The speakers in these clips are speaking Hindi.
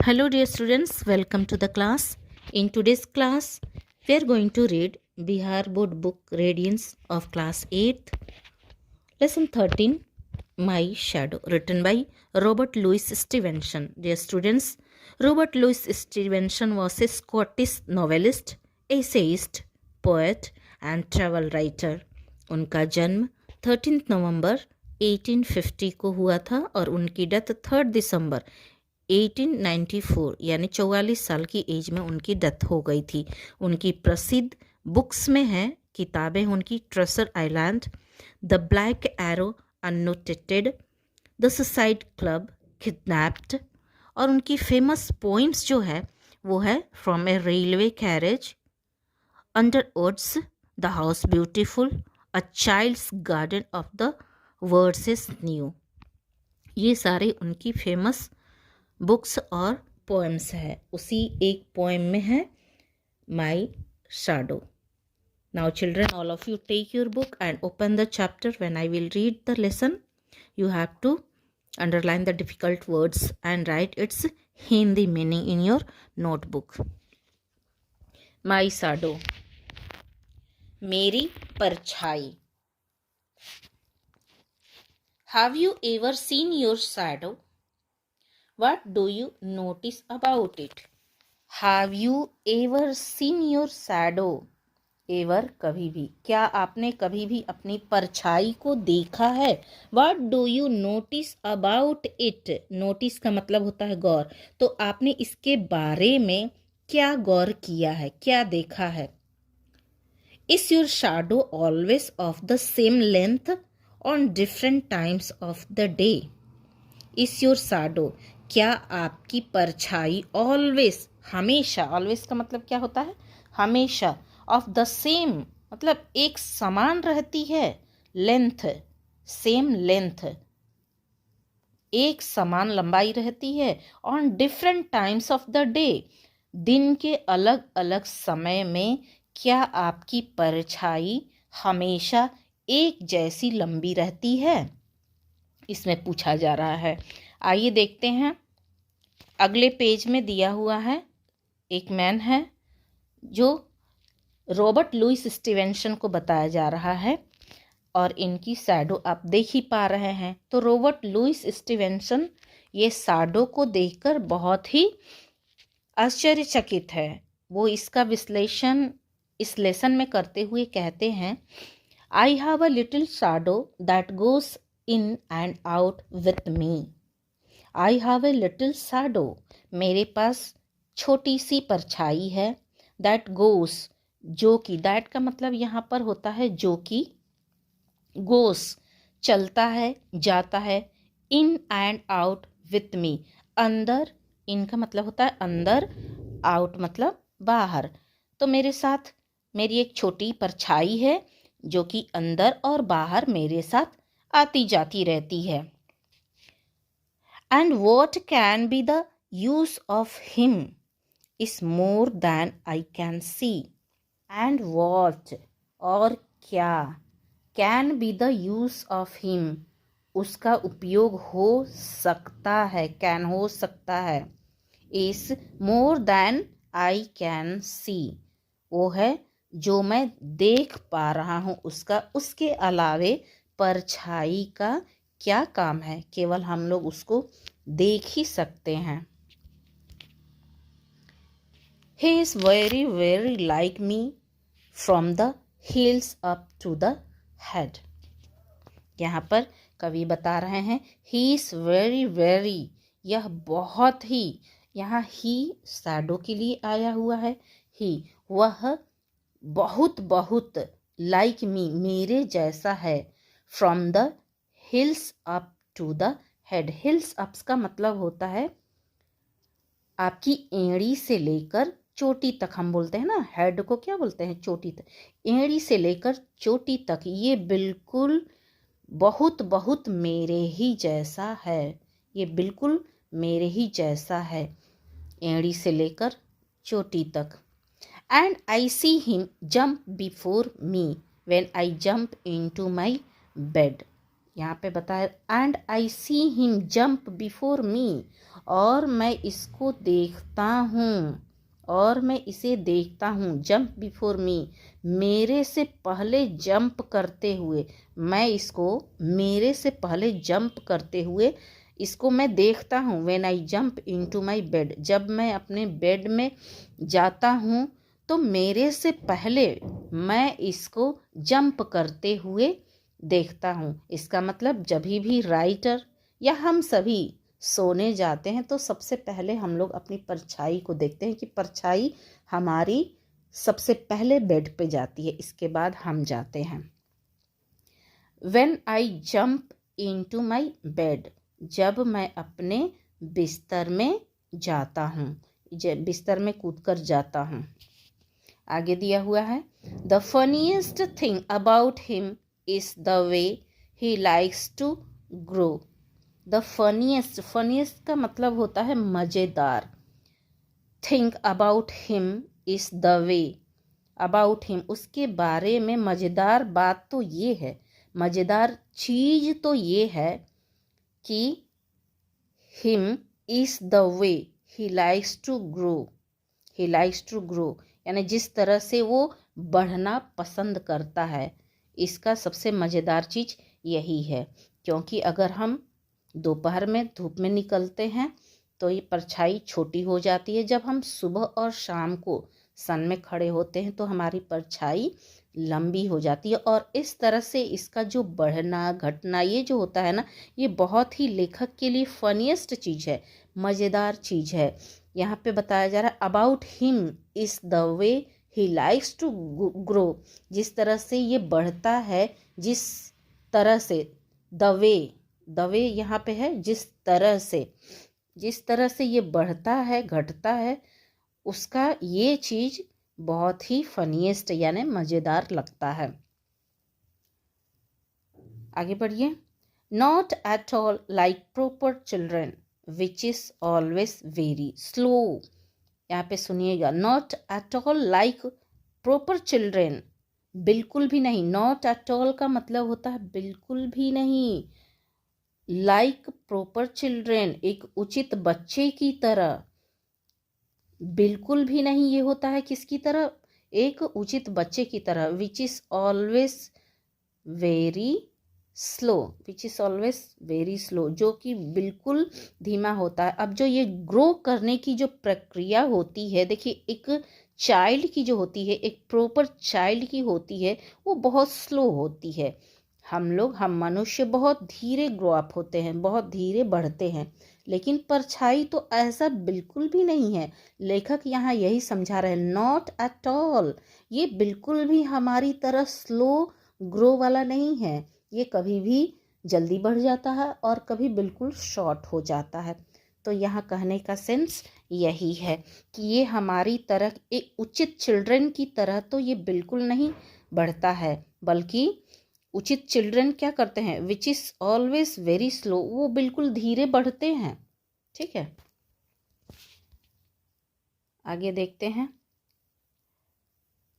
Hello dear students, welcome to the class. In today's class, we are going to read Bihar Board Book Radiance of class 8th, lesson 13, My Shadow, written by Robert Louis Stevenson. Dear students, Robert Louis Stevenson was a Scottish novelist, essayist, poet and travel writer. उनका जन्म 13 नवंबर 1850 को हुआ था और उनकी डेथ 3 दिसंबर 1894 यानी 44 साल की एज में उनकी डेथ हो गई थी। उनकी प्रसिद्ध बुक्स में है किताबें उनकी Treasure Island, the Black Arrow annotated, the Suicide Club, kidnapped, और उनकी फेमस पोइम्स जो है वो है from a railway carriage, Underwoods, the house beautiful, a child's garden of the words is new. ये सारे उनकी फेमस बुक्स और पोएम्स है। उसी एक पोएम में है my shadow. Now children, all of you take your book and open the chapter when I will read the lesson. You have to underline the difficult words and write its Hindi meaning in your notebook. My shadow, मेरी परछाई. Have you ever seen your shadow? What do you notice about it? Have you ever seen your shadow? Ever कभी भी. क्या आपने कभी भी अपनी परछाई को देखा है? What do you notice about it? Notice का मतलब होता है गौर. तो आपने इसके बारे में क्या गौर किया है, क्या देखा है? Is your shadow always of the same length on different times of the day? Is your shadow, क्या आपकी परछाई always, हमेशा, always का मतलब क्या होता है? हमेशा. ऑफ द सेम मतलब एक समान रहती है. लेंथ, सेम लेंथ, एक समान लंबाई रहती है. On different times of the day, दिन के अलग अलग समय में क्या आपकी परछाई हमेशा एक जैसी लंबी रहती है? इसमें पूछा जा रहा है. आइए देखते हैं. अगले पेज में दिया हुआ है एक मैन है जो रॉबर्ट लुइस स्टीवेंसन को बताया जा रहा है और इनकी शैडो आप देख ही पा रहे हैं. तो रॉबर्ट लुइस स्टीवेंसन ये शैडो को देखकर बहुत ही आश्चर्यचकित है. वो इसका विश्लेषण इस लेसन में करते हुए कहते हैं, I have a little shadow that goes in and out with me. I have a little shadow, मेरे पास छोटी सी परछाई है. दैट गोज, जो कि, दैट का मतलब यहाँ पर होता है जो कि, गोस चलता है, जाता है, in and out with me, अंदर, इन का मतलब होता है अंदर, आउट मतलब बाहर. तो मेरे साथ मेरी एक छोटी परछाई है जो कि अंदर और बाहर मेरे साथ आती जाती रहती है. And what can be the use of him is more than I can see. And what, और क्या, can be the use of him, उसका उपयोग हो सकता है, कैन हो सकता है, is more than I can see, वो है जो मैं देख पा रहा हूँ उसका. उसके अलावे परछाई का क्या काम है, केवल हम लोग उसको देख ही सकते हैं. He is very very like me from the heels up to the head. यहाँ पर कवि बता रहे हैं he is very very, यह बहुत ही, यहाँ he शैडो के लिए आया हुआ है. he, वह बहुत बहुत, like me, मेरे जैसा है, from the hills up to the head. hills ups का मतलब होता है आपकी एड़ी से लेकर चोटी तक. हम बोलते हैं ना, हेड को क्या बोलते हैं, चोटी तक. एड़ी से लेकर चोटी तक ये बिल्कुल बहुत बहुत मेरे ही जैसा है. ये बिल्कुल मेरे ही जैसा है, एड़ी से लेकर चोटी तक. And I see him jump before me when I jump into my bed. यहाँ पे बताया and I see him jump before me, और मैं इसको देखता हूँ, और मैं इसे देखता हूँ। जंप बिफोर मी, मेरे से पहले जंप करते हुए, मैं इसको मेरे से पहले जंप करते हुए इसको मैं देखता हूँ। When I jump into my bed, जब मैं अपने बेड में जाता हूँ तो मेरे से पहले मैं इसको जंप करते हुए देखता हूँ। इसका मतलब जब भी राइटर या हम सभी सोने जाते हैं तो सबसे पहले हम लोग अपनी परछाई को देखते हैं कि परछाई हमारी सबसे पहले बेड पे जाती है, इसके बाद हम जाते हैं। When I jump into my bed, जब मैं अपने बिस्तर में जाता हूँ, बिस्तर में कूदकर जाता हूँ। आगे दिया हुआ है, The funniest thing about him is the way he likes to grow. The funniest, funniest का मतलब होता है मज़ेदार। Think about him is the way, about him उसके बारे में मज़ेदार बात तो ये है, मज़ेदार चीज़ तो ये है कि him is the way he likes to grow, he likes to grow यानी जिस तरह से वो बढ़ना पसंद करता है, इसका सबसे मज़ेदार चीज़ यही है। क्योंकि अगर हम दोपहर में धूप में निकलते हैं तो ये परछाई छोटी हो जाती है, जब हम सुबह और शाम को सन में खड़े होते हैं तो हमारी परछाई लंबी हो जाती है। और इस तरह से इसका जो बढ़ना घटना ये जो होता है ना, ये बहुत ही लेखक के लिए फनीएस्ट चीज़ है, मज़ेदार चीज़ है। यहाँ पे बताया जा रहा है about him is the way he likes to grow, जिस तरह से ये बढ़ता है, जिस तरह से द वे यहाँ पे है, जिस तरह से ये बढ़ता है घटता है, उसका ये चीज़ बहुत ही फनीएस्ट यानी मज़ेदार लगता है। आगे बढ़िए, not at all like proper children which is always very slow. यहाँ पे सुनिएगा, not at all like proper children, बिल्कुल भी नहीं। नॉट एट ऑल का मतलब होता है बिल्कुल भी नहीं। लाइक प्रॉपर चिल्ड्रेन, एक उचित बच्चे की तरह, बिल्कुल भी नहीं ये होता है किसकी तरह, एक उचित बच्चे की तरह। Which is always very slow, which is always very slow, जो कि बिल्कुल धीमा होता है। अब जो ये ग्रो करने की जो प्रक्रिया होती है, देखिए एक चाइल्ड की जो होती है, एक प्रॉपर चाइल्ड की होती है, वो बहुत स्लो होती है। हम मनुष्य बहुत धीरे ग्रो अप होते हैं, बहुत धीरे बढ़ते हैं, लेकिन परछाई तो ऐसा बिल्कुल भी नहीं है। लेखक यहाँ यही समझा रहे हैं, नॉट एट ऑल, ये बिल्कुल भी हमारी तरह स्लो ग्रो वाला नहीं है। ये कभी भी जल्दी बढ़ जाता है और कभी बिल्कुल शॉर्ट हो जाता है। तो यहाँ कहने का सेंस यही है कि ये हमारी तरह एक उचित चिल्ड्रन की तरह तो ये बिल्कुल नहीं बढ़ता है, बल्कि उचित चिल्ड्रन क्या करते हैं, which is always very slow, वो बिल्कुल धीरे बढ़ते हैं। ठीक है, आगे देखते हैं,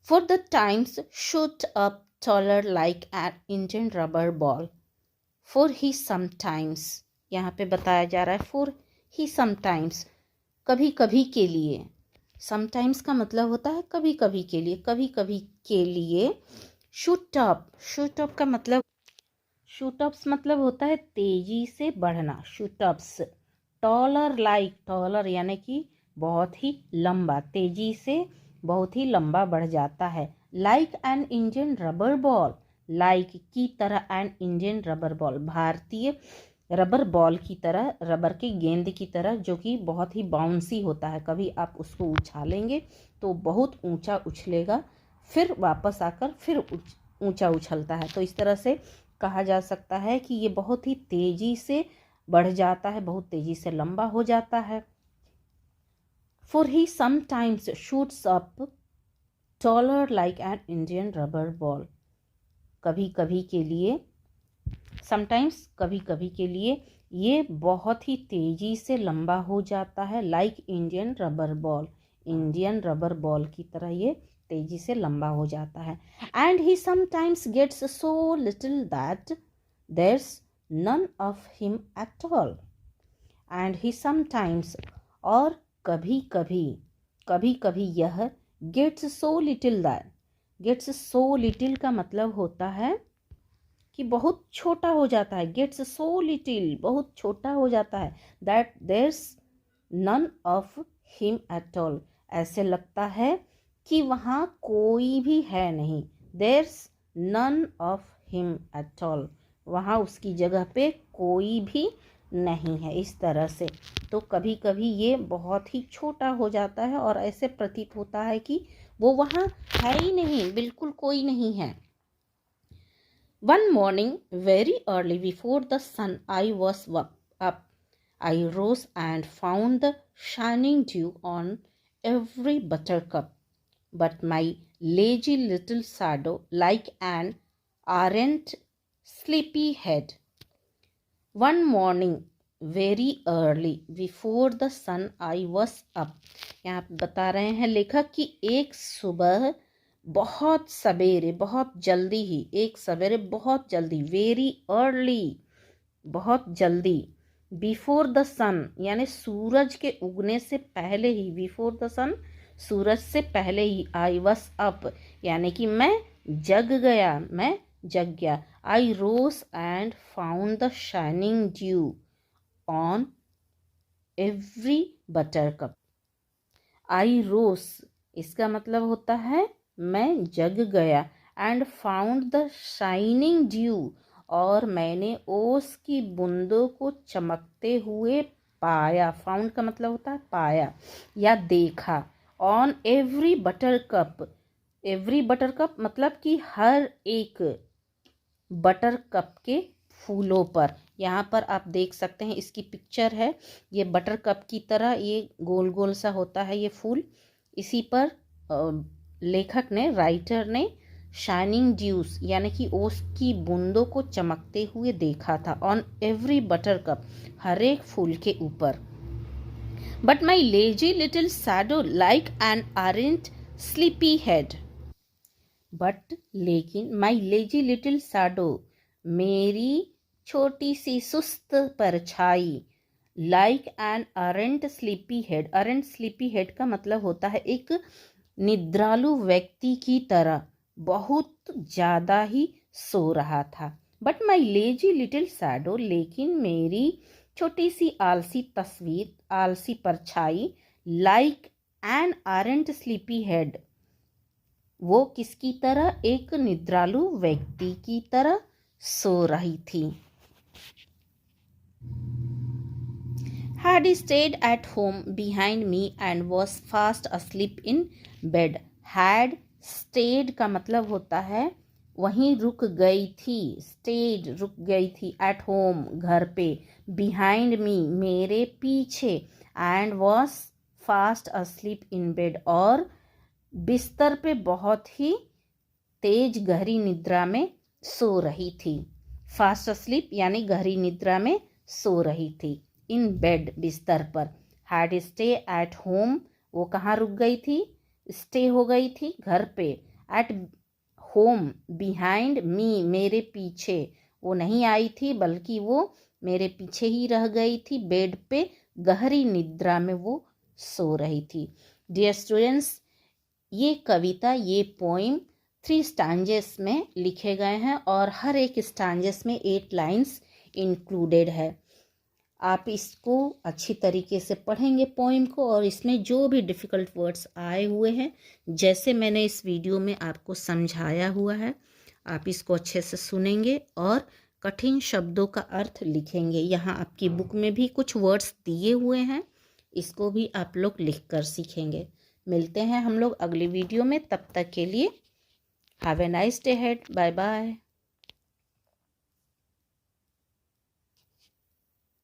for the times shoot up taller like an Indian rubber ball, for he sometimes, यहाँ पे बताया जा रहा है फॉर ही समटाइम्स, कभी कभी के लिए। समटाइम्स का मतलब होता है कभी कभी के लिए, कभी कभी के लिए। शूट अप का मतलब, शूट अप्स मतलब होता है तेजी से बढ़ना, shoot ups. Taller like, taller यानी कि बहुत ही लंबा, तेजी से बहुत ही लंबा बढ़ जाता है। Like an Indian rubber ball, like की तरह, एन इंडियन रबर बॉल, भारतीय रबर बॉल की तरह, रबर की गेंद की तरह, जो कि बहुत ही बाउंसी होता है। कभी आप उसको उछालेंगे तो बहुत ऊंचा उछलेगा, फिर वापस आकर फिर ऊंचा उछलता है। तो इस तरह से कहा जा सकता है कि ये बहुत ही तेजी से बढ़ जाता है, बहुत तेजी से लंबा हो जाता है। For he sometimes shoots up taller like an Indian rubber ball, कभी कभी के लिए, समटाइम्स कभी कभी के लिए ये बहुत ही तेजी से लंबा हो जाता है। Like Indian rubber ball, Indian rubber ball की तरह ये तेजी से लंबा हो जाता है। And he sometimes gets so little that there's none of him at all, and he sometimes, और कभी कभी यह gets so little that, gets so little का मतलब होता है कि बहुत छोटा हो जाता है, गेट्स सो लिटिल बहुत छोटा हो जाता है, that there's none of him at all, ऐसे लगता है कि वहाँ कोई भी है नहीं, there's none of him at all, वहाँ उसकी जगह पे कोई भी नहीं है, इस तरह से। तो कभी कभी ये बहुत ही छोटा हो जाता है और ऐसे प्रतीत होता है कि वो वहाँ है ही नहीं, बिल्कुल कोई नहीं है। One morning, very early before the sun, I was up. I rose and found the shining dew on every buttercup. But my lazy little shadow, like an errant sleepy head. One morning, very early before the sun, I was up. यहाँ बता रहे हैं लेखक कि एक सुबह बहुत सवेरे, बहुत जल्दी ही, एक सवेरे बहुत जल्दी, वेरी अर्ली बहुत जल्दी, बिफोर द सन यानी सूरज के उगने से पहले ही, बिफोर द सन सूरज से पहले ही, आई वॉज अप यानी कि मैं जग गया, मैं जग गया। I rose and found the shining dew on every buttercup. I rose इसका मतलब होता है मैं जग गया, and found the shining dew और मैंने ओस की बूंदों को चमकते हुए पाया, फाउंड का मतलब होता है पाया या देखा, on every buttercup, every buttercup मतलब कि हर एक बटरकप के फूलों पर। यहाँ पर आप देख सकते हैं इसकी पिक्चर है, ये बटरकप की तरह ये गोल गोल सा होता है ये फूल, इसी पर लेखक ने, राइटर ने शाइनिंग ड्यूज यानी कि ओस की बूंदों को चमकते हुए देखा था, ऑन एवरी बटरकप हर एक फूल के ऊपर। But my lazy little shadow like an aren't sleepy head, but लेकिन माई लेजी लिटिल शैडो मेरी छोटी सी सुस्त परछाई, like an aren't sleepy head, aren't sleepy head का मतलब होता है एक निद्रालु व्यक्ति की तरह बहुत ज़्यादा ही सो रहा था। But my lazy little shadow लेकिन मेरी छोटी सी आलसी तस्वीर, आलसी परछाई, like an aren't sleepy head वो किसकी तरह, एक निद्रालु व्यक्ति की तरह सो रही थी। Had stayed at home behind me and was fast asleep in bed. Had stayed का मतलब होता है वहीं रुक गई थी, stayed रुक गई थी, at home घर पे, behind me मेरे पीछे, and was fast asleep in bed और बिस्तर पे बहुत ही तेज गहरी निद्रा में सो रही थी। फास्ट अस्लीप यानी गहरी निद्रा में सो रही थी, इन बेड बिस्तर पर। हैड स्टे एट होम वो कहाँ रुक गई थी, स्टे हो गई थी घर पे, एट होम बिहाइंड मी मेरे पीछे वो नहीं आई थी बल्कि वो मेरे पीछे ही रह गई थी, बेड पे गहरी निद्रा में वो सो रही थी। डियर स्टूडेंट्स, ये कविता, ये पोइम 3 स्टांजेस में लिखे गए हैं और हर एक स्टांजेस में 8 लाइन्स इंक्लूडेड है। आप इसको अच्छी तरीके से पढ़ेंगे पोइम को, और इसमें जो भी डिफ़िकल्ट वर्ड्स आए हुए हैं जैसे मैंने इस वीडियो में आपको समझाया हुआ है, आप इसको अच्छे से सुनेंगे और कठिन शब्दों का अर्थ लिखेंगे। यहाँ आपकी बुक में भी कुछ वर्ड्स दिए हुए हैं, इसको भी आप लोग लिख कर सीखेंगे। मिलते हैं हम लोग अगली वीडियो में, तब तक के लिए have a nice day head, bye bye.